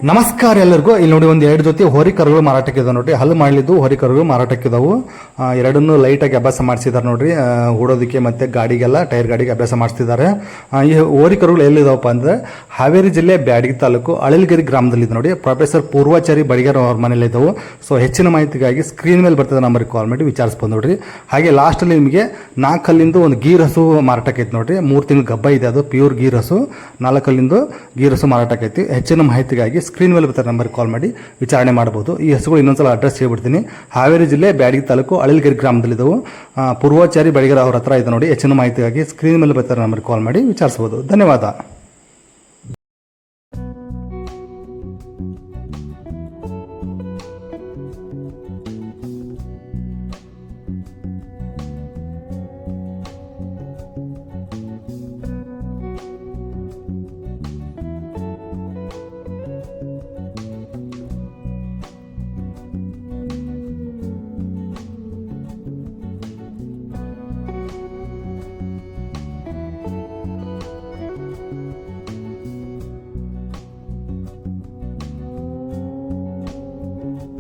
ನಮಸ್ಕಾರ ಎಲ್ಲರಿಗೂ. ಇಲ್ಲಿ ನೋಡಿ ಒಂದು 2 ಜೊತೆ ಹೋರಿಕರುಗಳು ಮಾರಾಟಕ್ಕೆ ಇದಾವೆ ನೋಡ್ರಿ. ಹಲ್ಲು ಮಾಡಲಿದ್ದು ಹೋರಿಕರುಗಳು ಮಾರಾಟಕ್ಕೆ ಇದಾವು. ಎರಡನ್ನೂ ಲೈಟಾಗಿ ಅಭ್ಯಾಸ ಮಾಡಿಸಿದ್ದಾರೆ ನೋಡ್ರಿ. ಓಡೋದಕ್ಕೆ ಮತ್ತೆ ಗಾಡಿಗೆಲ್ಲ ಟೈರ್ ಗಾಡಿಗೆ ಅಭ್ಯಾಸ ಮಾಡಿಸ್ತಿದ್ದಾರೆ. ಈ ಹೋರಿಕರುಗಳು ಎಲ್ಲಿದಾವಪ್ಪ ಅಂದ್ರೆ ಹಾವೇರಿ ಜಿಲ್ಲೆ ಬ್ಯಾಡಗಿ ತಾಲೂಕು ಅಳಲ್ಗಿರಿ ಗ್ರಾಮದಲ್ಲಿ ನೋಡಿ. ಪ್ರೊಫೆಸರ್ ಪೂರ್ವಾಚಾರಿ ಬಡಿಗೇರ್ ಅವ್ರ ಮನೇಲಿ ಇದ್ದವು. ಸೊ ಹೆಚ್ಚಿನ ಮಾಹಿತಿಗಾಗಿ ಸ್ಕ್ರೀನ್ ಮೇಲೆ ಬರ್ತದೆ ನಂಬರ್ಗೆ ಕಾಲ್ ಮಾಡಿ ವಿಚಾರಿಸ್ಬೋದು ನೋಡ್ರಿ. ಹಾಗೆ ಲಾಸ್ಟಲ್ಲಿ ನಿಮಗೆ 4 ಹಲ್ಲಿಂದು ಒಂದು ಗೀರ್ ಹಸು ಮಾರಾಟಕ್ಕೆ ಐತಿ ನೋಡ್ರಿ. 3 ತಿಂಗಳು ಗಬ್ಬ ಇದೆ, ಅದು ಪ್ಯೂರ್ ಗೀರ್ ಹಸು. 4 ಹಲ್ಲಿಂದು ಗೀರ್ ಹಸು ಮಾರಾಟಕ್ಕೆ ಐತಿ. ಹೆಚ್ಚಿನ ಮಾಹಿತಿಗಾಗಿ ಸ್ಕ್ರೀನ್ ಮೇಲೆ ಬರ್ತಾರೆ ನಂಬರ್ ಕಾಲ್ ಮಾಡಿ ವಿಚಾರಣೆ ಮಾಡಬಹುದು. ಈ ಹಸುಗಳು ಇನ್ನೊಂದ್ಸಲ ಅಡ್ರೆಸ್ ಹೇಳ್ಬಿಡ್ತೀನಿ. ಹಾವೇರಿ ಜಿಲ್ಲೆ ಬ್ಯಾಡಗಿ ತಾಲೂಕು ಅಳಲ್ಗಿರಿ ಗ್ರಾಮದಲ್ಲಿದ್ದವು. ಪೂರ್ವಾಚಾರಿ ಬಡಿಗೇರ್ ಅವ್ರ ಹತ್ರ ಇದೆ ನೋಡಿ. ಹೆಚ್ಚಿನ ಮಾಹಿತಿಗಾಗಿ ಸ್ಕ್ರೀನ್ ಮೇಲೆ ಬರ್ತಾರೆ ನಂಬರ್ ಕಾಲ್ ಮಾಡಿ ವಿಚಾರಿಸಬಹುದು. ಧನ್ಯವಾದ.